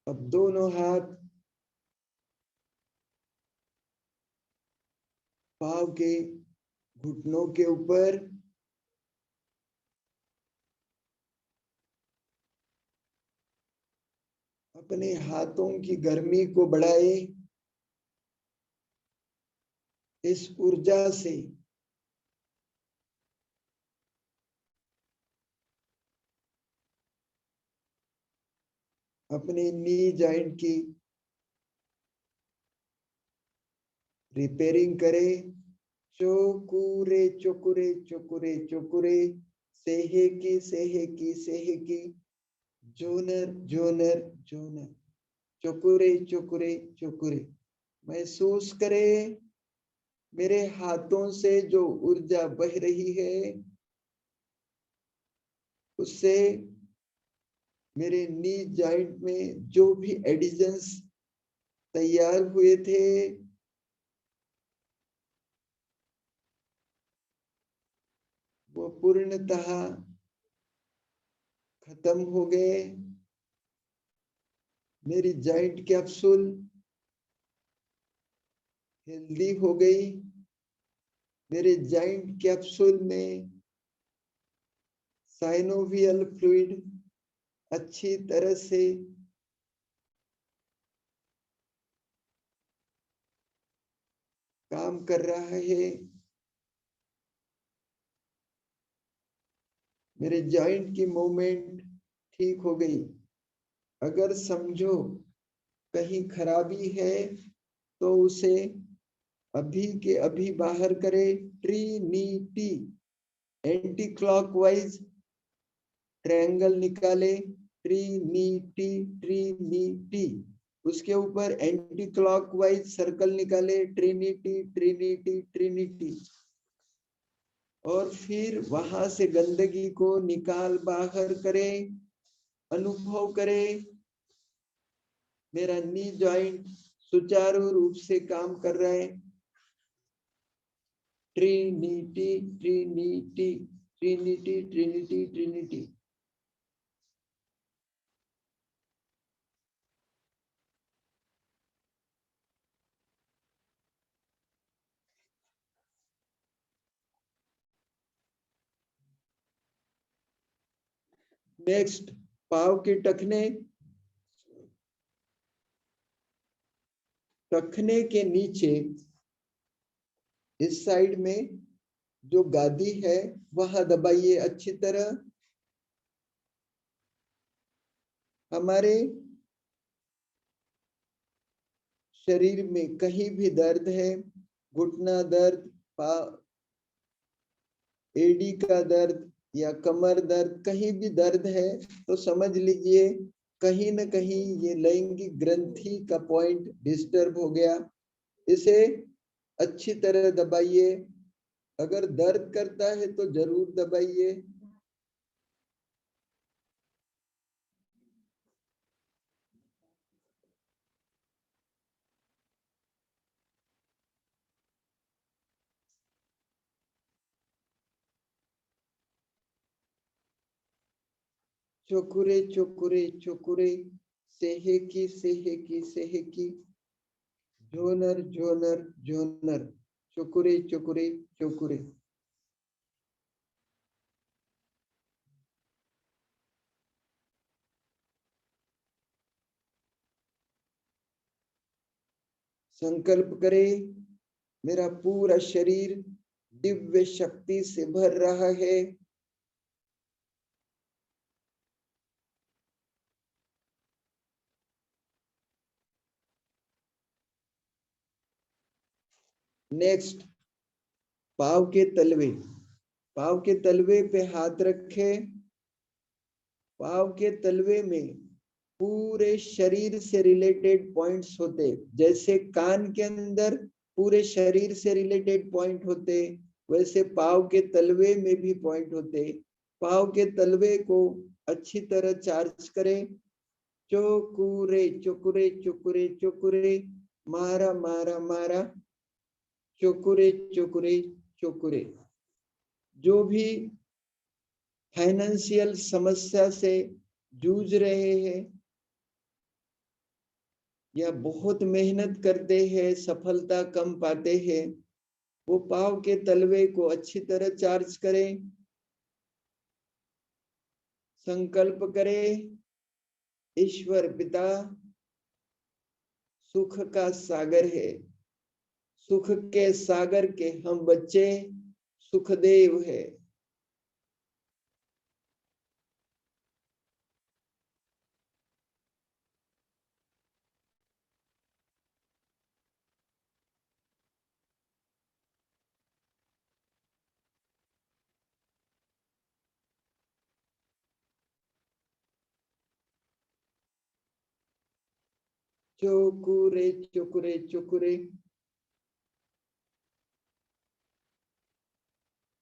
अब दोनों हाथ पांव के घुटनों के ऊपर, अपने हाथों की गर्मी को बढ़ाए। इस ऊर्जा से अपने नी जॉइंट की रिपेयरिंग करे। चोकुरे चोकुरे चोकुरे चोकुरे, सेहेकी सेहेकी सेहेकी, जोनर जोनर जोनर, चोकुरे चोकुरे चोकुरे। महसूस करे मेरे हाथों से जो ऊर्जा बह रही है उससे मेरे नी जॉइंट में जो भी एडिशंस तैयार हुए थे वो पूर्णतः खत्म हो गए। मेरी जॉइंट कैप्सूल हेल्दी हो गई। मेरे जॉइंट कैप्सूल में साइनोवियल फ्लूइड अच्छी तरह से काम कर रहा है। मेरे जॉइंट की मूवमेंट ठीक हो गई। अगर समझो कहीं खराबी है तो उसे अभी के अभी बाहर करे। ट्रिनिटी एंटी क्लॉकवाइज ट्रायंगल निकाले। ट्रिनिटी ट्रिनिटी, उसके ऊपर एंटी क्लॉकवाइज सर्कल निकाले। ट्रिनिटी ट्रिनिटी ट्रिनिटी, और फिर वहां से गंदगी को निकाल बाहर करे। अनुभव करे मेरा नी जॉइंट सुचारू रूप से काम कर रहा है। Trinity trinity trinity trinity trinity. Next, पाव के टखने, टखने के नीचे इस साइड में जो गादी है वहां दबाइए अच्छी तरह। हमारे शरीर में कहीं भी दर्द है, घुटना दर्द, एडी का दर्द या कमर दर्द, कहीं भी दर्द है तो समझ लीजिए कहीं न कहीं ये लैंगिक ग्रंथि का पॉइंट डिस्टर्ब हो गया। इसे अच्छी तरह दबाइए। अगर दर्द करता है तो जरूर दबाइए। चोकुरे चोकुरे चोकुरे, सेहेकी सेहेकी सेहेकी, जोनर जोनर जोनर, चोकुरे चोकुरे चोकुरे। संकल्प करे मेरा पूरा शरीर दिव्य शक्ति से भर रहा है। नेक्स्ट, पाव के तलवे, पाव के तलवे पे हाथ रखे। पाव के तलवे में पूरे शरीर से रिलेटेड पॉइंट्स होते, जैसे कान के अंदर पूरे शरीर से रिलेटेड पॉइंट होते वैसे पाव के तलवे में भी पॉइंट होते। पाव के तलवे को अच्छी तरह चार्ज करें। चोकुरे चोकुरे चोकुरे चोकुरे, मारा मारा मारा, चोकुरे चोकुरे चोकुरे। जो भी फाइनेंशियल समस्या से जूझ रहे हैं या बहुत मेहनत करते हैं सफलता कम पाते हैं, वो पाव के तलवे को अच्छी तरह चार्ज करें। संकल्प करें ईश्वर पिता सुख का सागर है, सुख के सागर के हम बच्चे सुखदेव है। चोकुरे चोकुरे चोकुरे,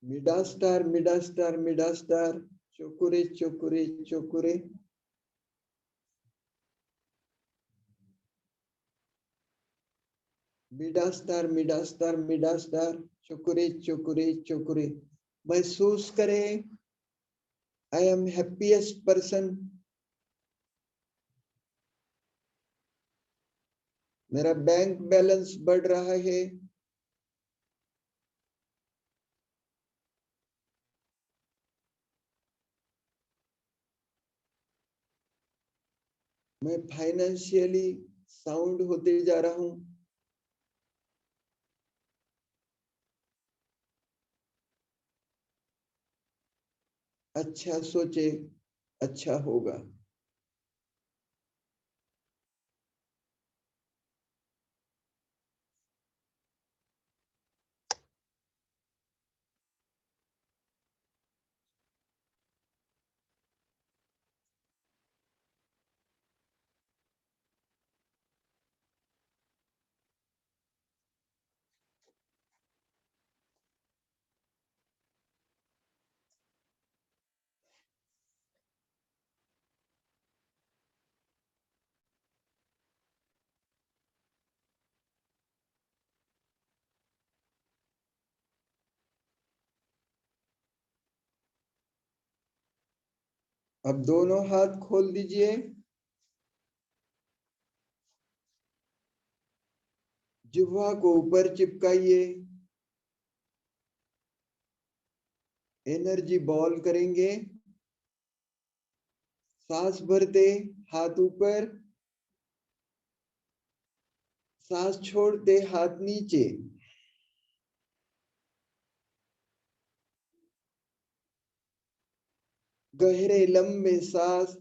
मिडा स्टार मिडा स्टार मिडा स्टार, चोकुरे चोकुरे चोकुरे, मिडा स्टार मिडा स्टार मिडा स्टार, चोकुरे चोकुरे चोकुरे। महसूस करें, आई एम हैप्पीएस्ट पर्सन, मेरा बैंक बैलेंस बढ़ रहा है, मैं फाइनेंशियली साउंड होते जा रहा हूं। अच्छा सोचे, अच्छा होगा। अब दोनों हाथ खोल दीजिए, जिह्वा को ऊपर चिपकाइए, एनर्जी बॉल करेंगे। सांस भरते हाथ ऊपर, सांस छोड़ते हाथ नीचे। गहरे लंबे सांस,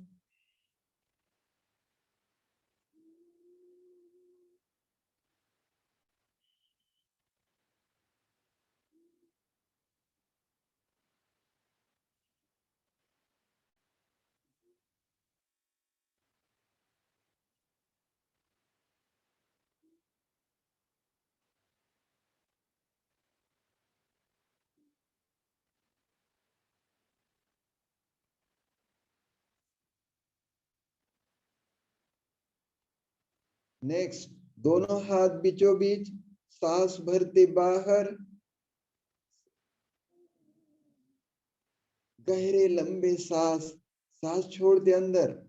नेक्स्ट दोनों हाथ बीचों बीच, सांस भरते बाहर, गहरे लंबे सांस, सांस छोड़ते अंदर।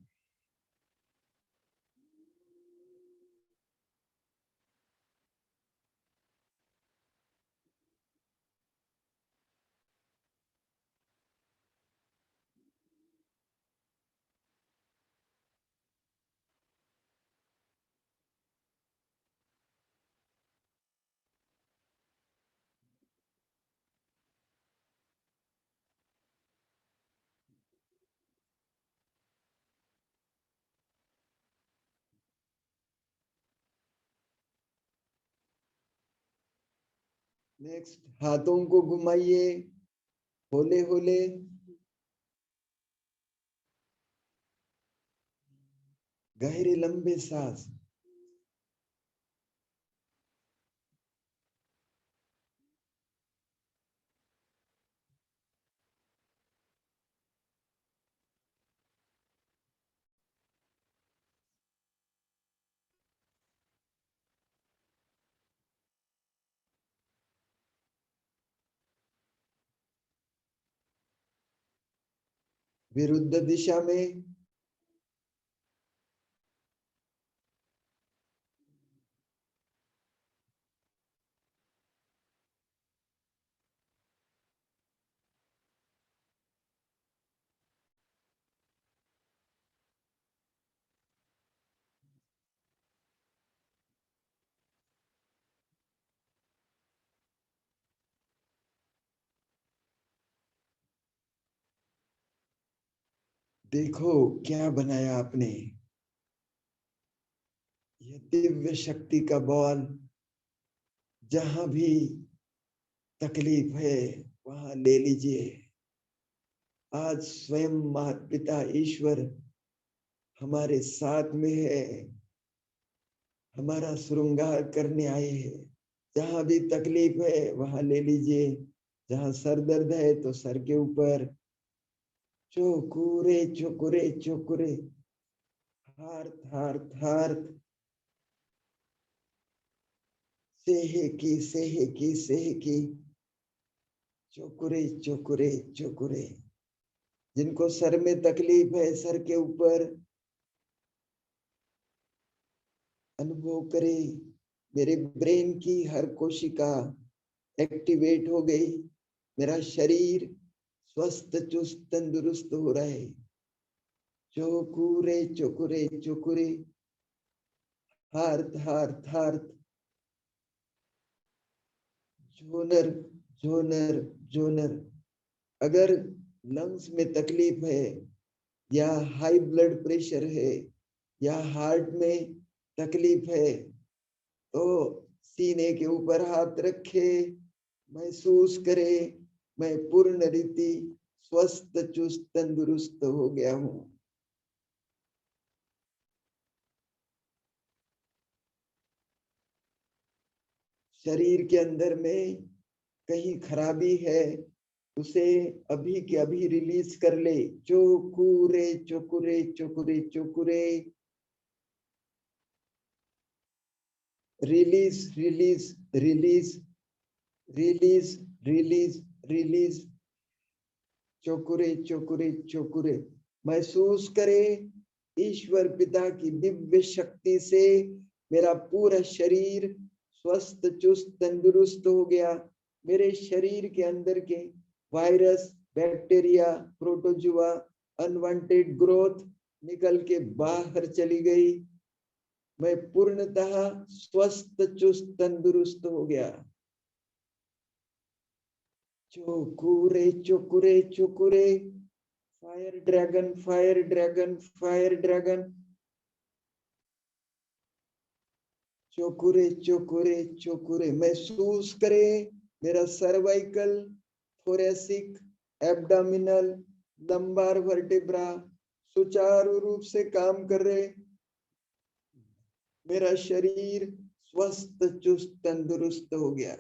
नेक्स्ट हाथों को घुमाइए, होले होले, गहरे लंबे सांस। विरुद्ध दिशा में, देखो क्या बनाया आपने, यह दिव्य शक्ति का बॉल। जहां भी तकलीफ है वहां ले लीजिए। आज स्वयं माता पिता ईश्वर हमारे साथ में है। हमारा श्रृंगार करने आए हैं। जहां भी तकलीफ है वहां ले लीजिए, जहां सर दर्द है तो सर के ऊपर। चोकुरे चोकुरे चोकुरे, हार्थ हार्थ हार्थ, सेहेकी सेहेकी सेहेकी, चोकुरे चोकुरे चोकुरे। जिनको सर में तकलीफ है सर के ऊपर अनुभव करे, मेरे ब्रेन की हर कोशिका एक्टिवेट हो गई, मेरा शरीर स्वस्थ चुस्त तंदुरुस्त हो रहा है। चोकुरे चोकुरे चोकुरे, हार्थ हार्थ हार्थ, जोनर जोनर जोनर। अगर लंग्स में तकलीफ है या हाई ब्लड प्रेशर है या हार्ट में तकलीफ है तो सीने के ऊपर हाथ रखे, महसूस करे मैं पूर्ण रीति स्वस्थ चुस्त तंदुरुस्त हो गया हूं। शरीर के अंदर में कहीं खराबी है उसे अभी के अभी रिलीज कर ले। चोकुरे चोकुरे चोकुरे चोकुरे, release release release release release release. चोकुरे चोकुरे चोकुरे, महसूस करे ईश्वर पिता की दिव्य शक्ति से मेरा पूरा शरीर स्वस्थ चुस्त तंदुरुस्त हो गया। मेरे शरीर के अंदर के virus, bacteria, protozoa, unwanted growth निकल के बाहर चली गई। मैं पूर्णतः स्वस्थ चुस्त तंदुरुस्त हो गया। चोकुरे चोकुरे चोकुरे, fire dragon fire dragon fire dragon. चोकुरे चोकुरे चोकुरे, महसूस करे मेरा cervical, thoracic, abdominal, lumbar vertebra सुचारू रूप से काम कर रहे। मेरा शरीर स्वस्थ चुस्त तंदुरुस्त हो गया।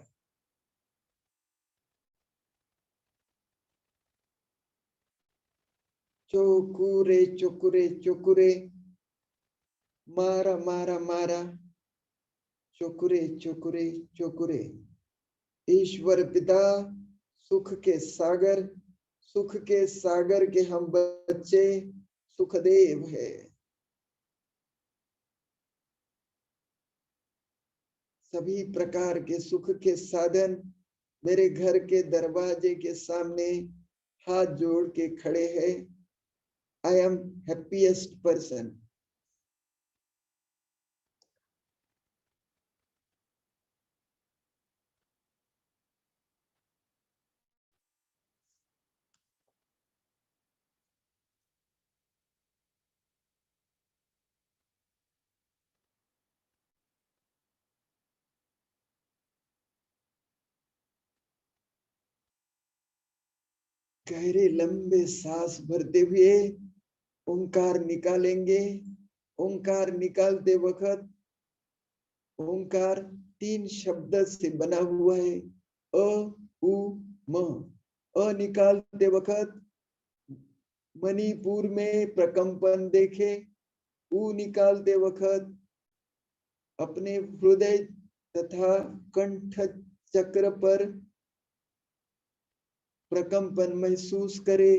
चोकुरे चोकुरे चोकुरे, मारा मारा मारा, चोकुरे चोकुरे चोकुरे। ईश्वर पिता सुख के सागर, सुख के सागर के हम बच्चे सुखदेव है। सभी प्रकार के सुख के साधन मेरे घर के दरवाजे के सामने हाथ जोड़ के खड़े हैं। आई एम हैप्पीएस्ट पर्सन। गहरे लंबे सांस भरते हुए ओंकार निकालेंगे। ओंकार निकालते वक्त ओंकार 3 शब्द से बना हुआ है, अ उ म। अ निकालते वक्त मणिपुर में प्रकंपन देखे। उ निकालते वक्त अपने हृदय तथा कंठ चक्र पर प्रकंपन महसूस करे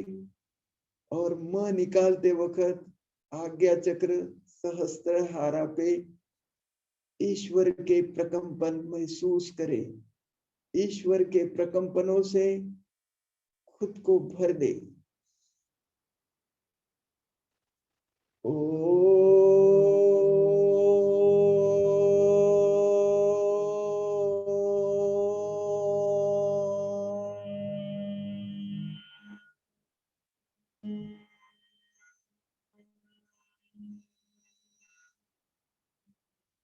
और म निकालते वक्त आज्ञा चक्र सहस्त्रहारा पे ईश्वर के प्रकंपन महसूस करे। ईश्वर के प्रकंपनों से खुद को भर दे। ओ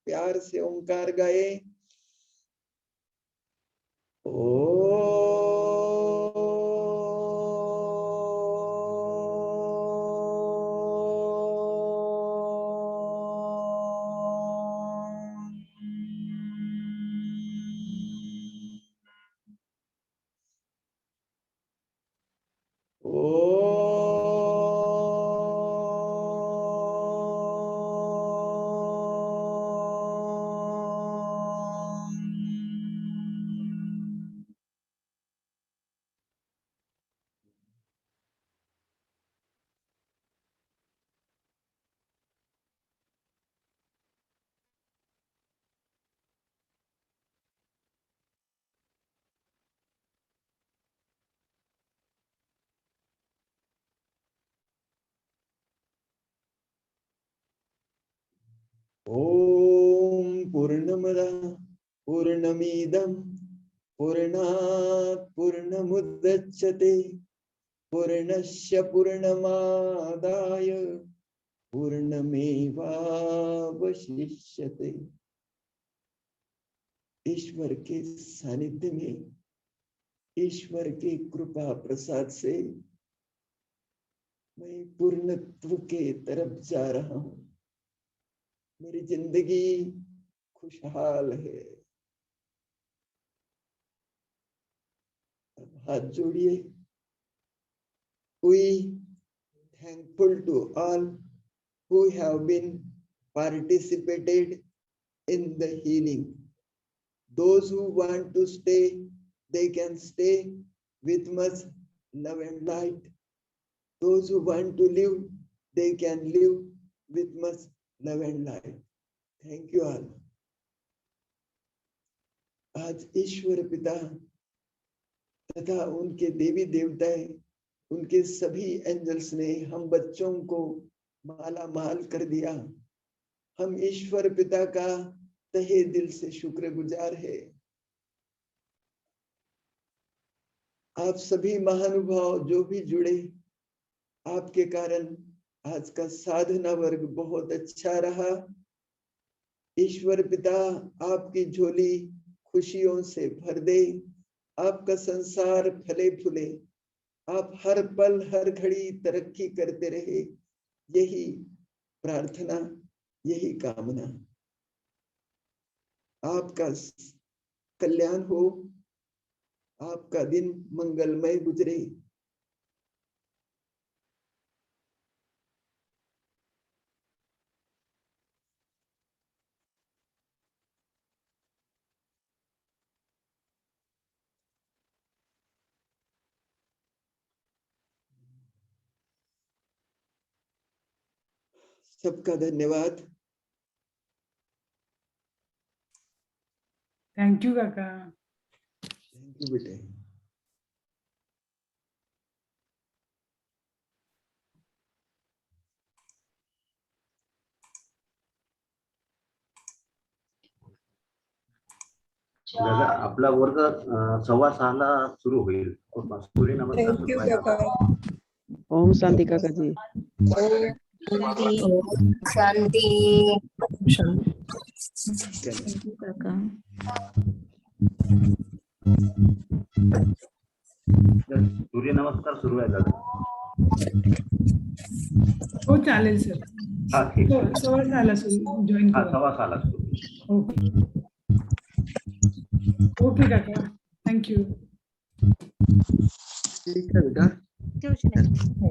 प्यार से ओंकार गाए। पूर्णमदः पूर्णमिदं पूर्णात् पूर्णमुदच्यते पूर्णस्य पूर्णमादाय पूर्णमेवावशिष्यते। ईश्वर के सानिध्य में, ईश्वर की कृपा प्रसाद से मैं पूर्णत्व के तरफ जा रहा हूं। मेरी जिंदगी खुशहाल है। अब हाथ जोड़िए। We thankful to all who have been participated in the healing. Those who want to stay, they can stay with much love and light. Those who want to live, they can live with much love and light. Thank you all. आज ईश्वर पिता तथा उनके देवी देवताएं, उनके सभी angels ने हम बच्चों को माला माल कर दिया। हम ईश्वर पिता का तहे दिल से शुक्रगुजार है। आप सभी महानुभाव जो भी जुड़े, आपके कारण आज का साधना वर्ग बहुत अच्छा रहा। ईश्वर पिता आपकी झोली खुशियों से भर दे, आपका संसार फले फूले, आप हर पल हर घड़ी तरक्की करते रहे, यही प्रार्थना, यही कामना। आपका कल्याण हो, आपका दिन मंगलमय गुजरे। सबका धन्यवाद। थैंक यू काका। थैंक यू बेटे। दादा आपला वर्ग 6:15 सुरू होईल। सूर्य नमस्कार थैंक यू सुरू आहे काका। ओम शांति काका जी। शांति। काका सूर्य नमस्कार सुरू आहे दादा। हो चालेल सर। हा ठीक आहे। 6:15 जॉईन हा करा। 6:15 सुरू। ओके ओके काका, थैंक यू। ठीक है बेटा। हो।